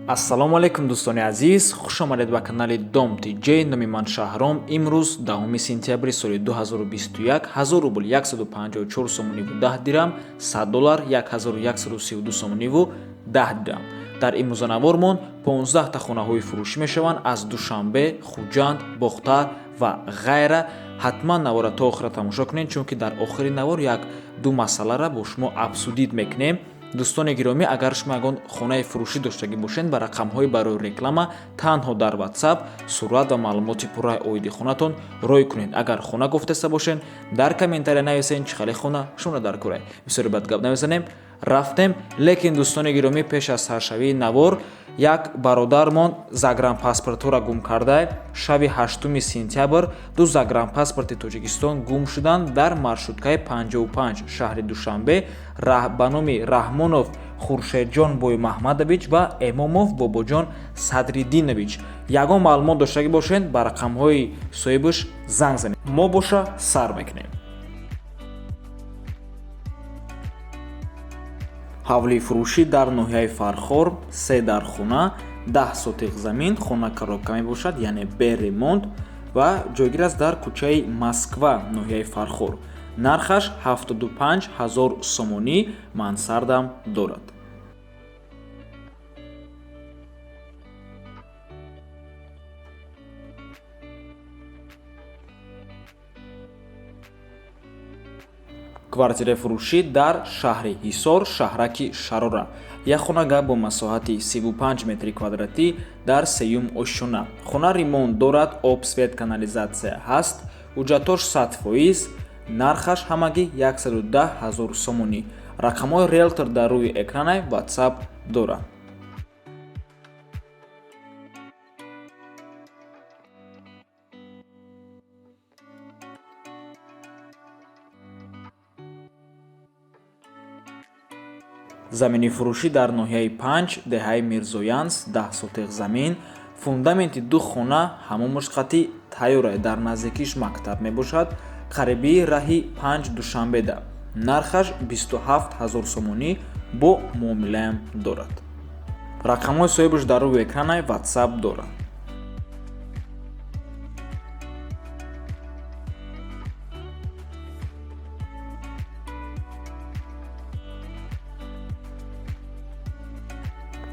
ассалому алайкум дӯстони азиз, хуш омадед ба канали Dom TJ. Номи ман Шаҳром. Имрӯз 10 сентябри соли 2021 1000 рубл 154 сомониву 10 дирам, $100 1132 сомониву 10 дирам. дар имрӯзанавормон 15 та хонаҳои фурӯшӣ мешаванд аз Душанбе, Хуҷанд, Бохтар ва ғайра. ҳатман навора то охира тамошо кунед, чунки дар охири навор як-ду масъаларо бо шумо абсудид мекунем. дӯстони гиромӣ, агар шумо ягон хонаи фурӯшӣ доштагӣ бошед, ба рақамҳои барои реклама танҳо дар WhatsApp сурат ва маълумоти пурраи оиди хонатон рой кунед. агар хона гуфтеста бошед, дар комментария нависед чихали хона шумо дар кӯрай. бисёре бад гап навизанем, рафтем. Лекин дӯстони гиромӣ, пеш аз саршавии навор, як бародармон загранпаспортҳоро гум карда. шаби 8 сентябр ду загранпаспорти Тоҷикистон гум шуданд дар маршруткаи 55 шаҳри Душанбе ба номи Раҳмонов Хуршедҷон Бой Маҳмадович ва Эмомов Бобоҷон Садриддинович. ягон маълумот доштагӣ бошед, ба рақамҳои соҳибаш занг занед. мо боша сар мекунем. ҳавлии фурӯшӣ дар ноҳияи Фархор, 3 дар хона, 10 сотиқ замин, хона коробка мебошад, яъне бе ремонт ва ҷойгир аст дар кӯчаи Москва, ноҳияи Фархор. нархаш 75 000 сомонӣ, мансардам дорад. квартираи фурӯшӣ дар шаҳри Ҳисор, шаҳраки Шарора. як хонага бо масоҳати 35 метри квадратӣ дар сеюм ошшона. хона ремонт дорад, об, свет, канализатсия ҳаст. ҳуҷҷатош 100%. нархаш ҳамагӣ 110 000 сомонӣ. рақамҳои риэлтор дар рӯи экрана WhatsApp дорад. замини фурӯшӣ дар ноҳияи 5 деҳаи Мирзоянс, 10 сотиқ замин, фундаменти ду хона ҳамомушқатӣ тайёрае. дар наздикиш мактаб мебошад. қарибии раҳи 5 Душанбеда. нархаш 27 000 сомонӣ, бо муомилаам дорад. рақамҳои соҳибаш дар рӯи экрана WhatsApp дорад.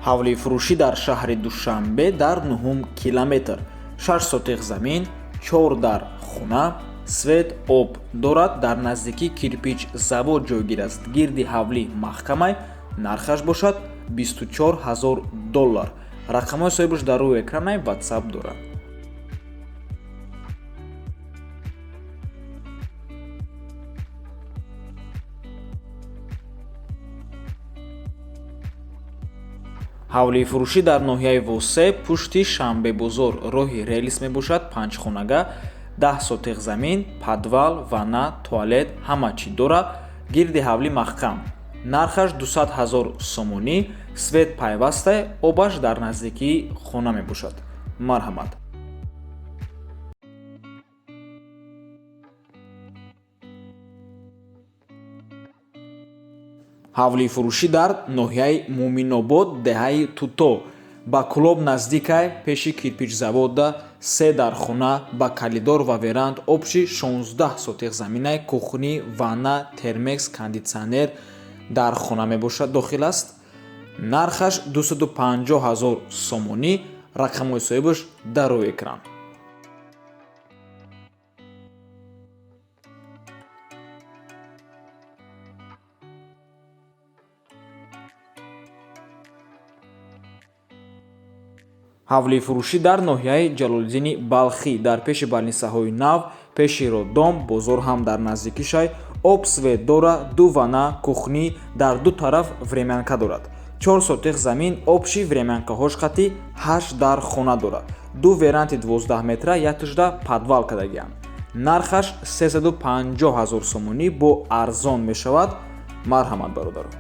ҳавлии фурӯшӣ дар шаҳри Душанбе дар 9 километр, 6 сотиқ замин, 4 дар хона, свет, об дорад. дар наздикии кирпич завод ҷойгир аст. гирди ҳавлӣ маҳкамай. нархаш бошад $24 000. рақамҳои соҳибаш дар рӯи экрана WhatsApp дорад. ҳавлии фурӯшӣ дар ноҳияи Восе, пушти Шанбебозор, роҳи релис мебошад. 5 хонага, 10 сотиқ замин, подвал, ванна, туалет, ҳама чӣ дорад. гирди ҳавлӣ маҳкам. нархаш 200 000 сомонӣ. свет пайваста, обаш дар наздикии хона мебошад. марҳамат. ҳавлии фурӯшӣ дар ноҳияи Муъминобод, деҳаи Туто, ба Кулоб наздикай, пеши кирпичзавода, 3 дар хона, ба калидор ва веранд, обши 16 сотиқ заминай, кухни, ванна, термекс, кондитсионер дар хона мебошад, дохил аст. нархаш 250 000 сомонӣ. рақамҳои соҳибаш дар рӯи экран. ҳавлии фурӯшӣ дар ноҳияи Ҷалолиддини Балхӣ, дар пеши балнисаҳои нав, пеши Роддом, бозор ҳам дар наздикишай. об, свет дора, ду ванна, кухни, дар ду тараф времянка дорад. 4 сотиқ замин, обши времянкаҳош қатӣ, 8 дар хона дорад. ду веранти 12 метра, якажда подвал кардагианд. нархаш 350 000 сомонӣ, бо арзон мешавад. марҳамат бародаро.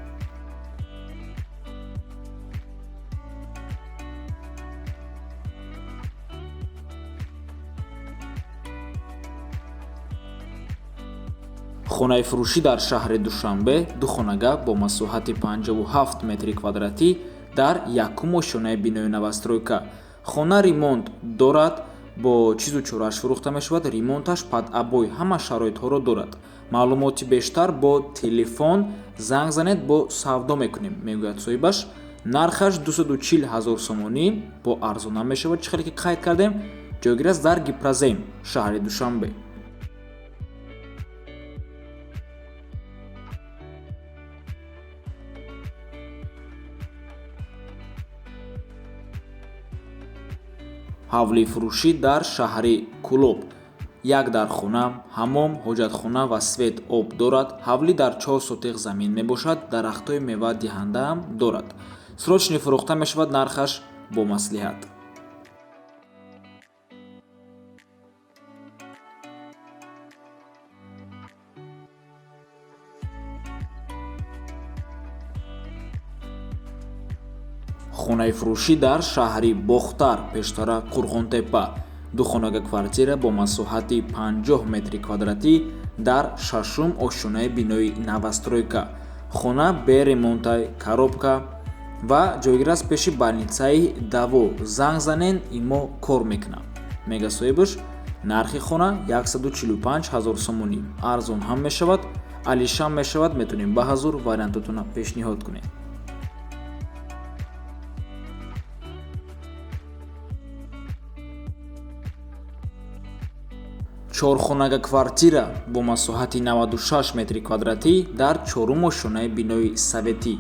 хонаи фурӯшӣ дар шаҳри Душанбе, ду хонага бо масоҳати 57 метри квадратӣ, дар якум ошёнаи бинои новостройка. Хона ремонт дорад, бо чизу чораш фурӯхта мешавад. Ремонташ падъабои ҳама шароитҳоро дорад. Маълумоти бештар бо телефон занг занед, бо савдо мекунем, мегӯяд соҳибаш. Нархаш 240 000 сомонӣ, бо арзонам мешавад. Чӣ хеле ки қайд кардем, ҷойгир аст дар Гипразем, шаҳри Душанбе. ҳавлии фурӯшӣ дар шаҳри Кӯлоб. Як дар хона, ҳаммом, ҳоҷатхона ва свет об дорад. ҳавлӣ дар 4 сотиқ замин мебошад. дарахтҳои мевадиҳандаам дорад. срочни фурӯхта мешавад. нархаш бо маслиҳат. хонаи фурӯшӣ дар шаҳри Бохтар, пештара Қурғонтепа. Духонага квартира бо масоҳати 50 метри квадратӣ дар шашум ошонаи бинои новостройка. хона бе ремонтай, коробка ва ҷойгир аст пеши больницаи Даво. занг занен, имо кор мекунад. мега соҳибаш, нархи хона 145 000 сомонӣ. арзон ҳам мешавад, алишам мешавад. метонем ба ҳазур вариантотона пешниҳод кунем. чорхонага квартира бо масоҳати 96 метри квадратӣ дар чорум ошонаи бинои советӣ.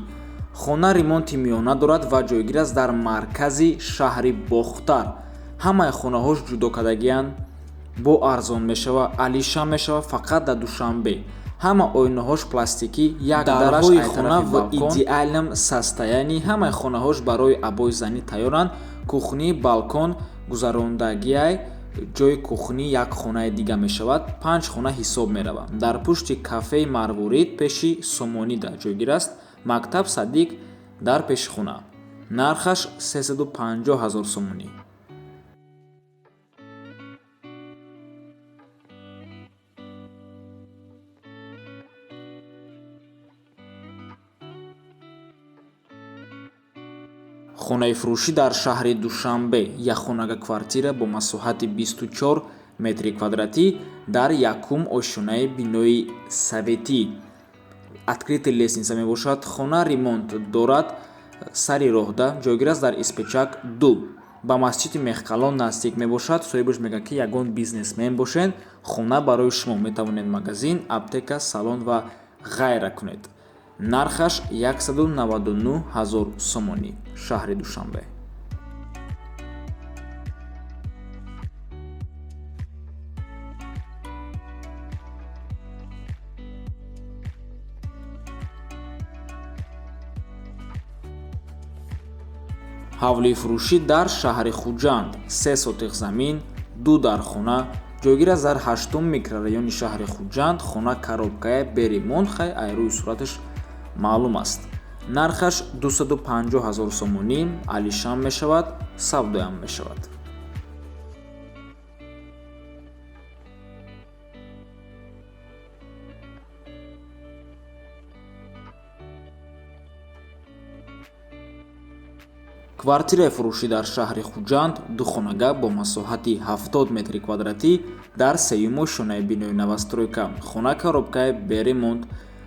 хона ремонти миёна дорад ва ҷойгир аст дар маркази шаҳри Бохтар. ҳамаи хонаҳош ҷудокардагианд, бо арзон мешава, алишам мешава фақат дар Душанбе. ҳама оинаҳош пластикӣ, як дараш хона ва идеалам састаяни. ҳамаи хонаҳош барои абои занӣ тайёранд. кухни, балкон, гузарондагиай ҷои кухни як хонаи дига мешавад. 5 хона ҳисоб меравад. дар пушти кафеи Марворид пеши Сомонида ҷойгир аст. мактаб Садиқ дар пеши хона. нархаш 350 000 сомонӣ. хонаи фурӯшӣ дар шаҳри Душанбе. якхонага квартира бо масоҳати 24 метри квадратӣ дар якум ошонаи бинои советӣ. откритый лестница мебошад. хона ремонт дорад. сари роҳда ҷойгир аст дар Испечак 2. ба масҷиди Мехкалон наздик мебошад. соҳибаш мегӯяд ки ягон бизнесмен бошед, хона барои шумо. метавонед магазин, аптека, салон ва ғайра кунед. нархаш 199 000 сомонӣ. шаҳри Душанбе. ҳавлии фурӯшӣ дар шаҳри Хуҷанд. 3 сотиқ замин, 2 дар хона. ҷойгир аст дар 8 микрорайони шаҳри Хуҷанд. хона коробкае бе ремонт, хай айрӯи сураташ маълум аст. нархаш 250 000 сомонӣ. алишам мешавад, савдоям мешавад. квартираи фурӯшӣ дар шаҳри Хуҷанд. духонага бо масоҳати 70 метри квадратӣ дар сеюм ошонаи бинои новостройка. хона коробкае бе ремонт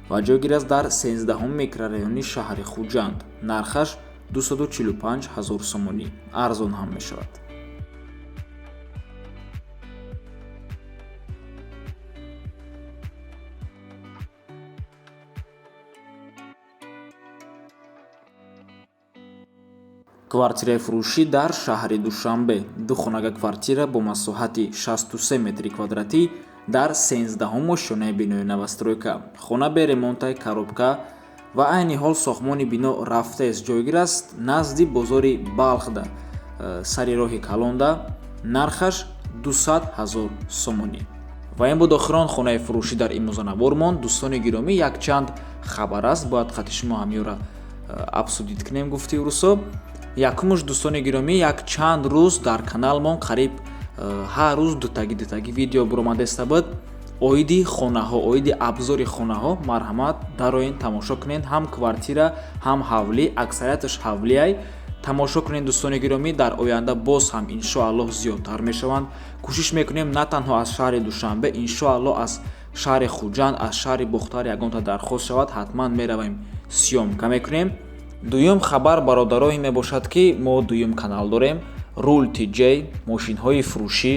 ва ҷойгир аст дар 13 микрорайони шаҳри Хуҷанд. нархаш 245 000 сомонӣ. арзон ҳам мешавад. квартираи фурӯшӣ дар шаҳри Душанбе. духонага квартира бо масоҳати 63 метри квадратӣ дар 13 ошонаи бинои новостройка. хона бе ремонтай, коробка ва айни ҳол сохтмони бино рафтаест. ҷойгир аст назди бозори Балхда, сари роҳи Калонда. нархаш 200 000 сомонӣ. ва ин буд охирон хонаи фурӯшӣ дар имрӯзанавор монд. дӯстони гиромӣ, якчанд хабар аст, бояд хати шумо ҳамёра абсудид кунем гуфти урусо. якумуш дӯстони гиромӣ, якчанд рӯз дар каналмон қариб ҳар рӯз дутаги видео буромадааста буд. оиди хонаҳо, оиди абзори хонаҳо марҳамат дароин тамошо кунед. Ҳам квартира, ҳам ҳавлӣ, аксарияташ ҳавлиай. тамошо кунед дӯстони гиромӣ, дар оянда боз ҳам иншоаллоҳ зиёдтар мешаванд. кӯшиш мекунем на танҳо аз шаҳри Душанбе, иншоаллоҳ аз шаҳри Хуҷанд, аз шаҳри Бухтар ягонта дархост шавад, ҳатман меравем сиёмка мекунем. дуюм хабар бародарои мебошад ки мо дуюм канал дорем, Rule TJ, мошинҳои фурӯшӣ.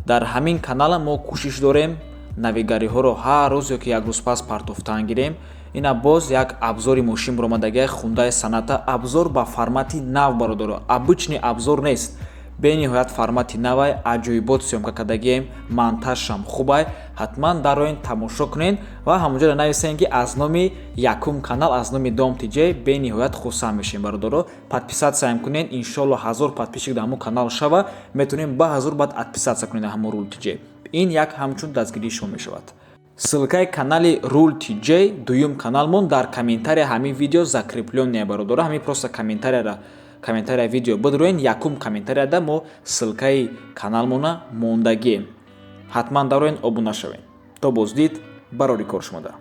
дар ҳамин канала мо кӯшиш дорем навигариҳоро ҳар рӯз ё ки як рӯз пас партофтан гирем. ина боз як абзори мошин биромадагиай хундаи санъата, абзор ба формати нав бародаро, обычный абзор нест, бениҳоят формати навай, аҷоибот сиёмка кардагием, монтажшам хубай. ҳатман дароин тамошо кунед ва ҳамонҷода нависем ки аз номи якум канал, аз номи Dom TJ бениҳоят хусанд мешем бародаро. подписатсияам кунед, иншоаллоҳ 1000 подписчик дар ҳамон канал шава, метавонем ба 1000 баъд подписатсия кунед дар ҳамон Rule TJ. ин як ҳамчун дастгирии шумо мешавад. ссилкаи канали Rule TJ дуюм каналмон дар комментария ҳамин видео закреплённая бародаро. ҳамин просто комментария видео бидроен, якум комментарияда мо ссилкаи каналмона мондагием. ҳатман дароен обуна шавем. То боздид, барори кор шумода.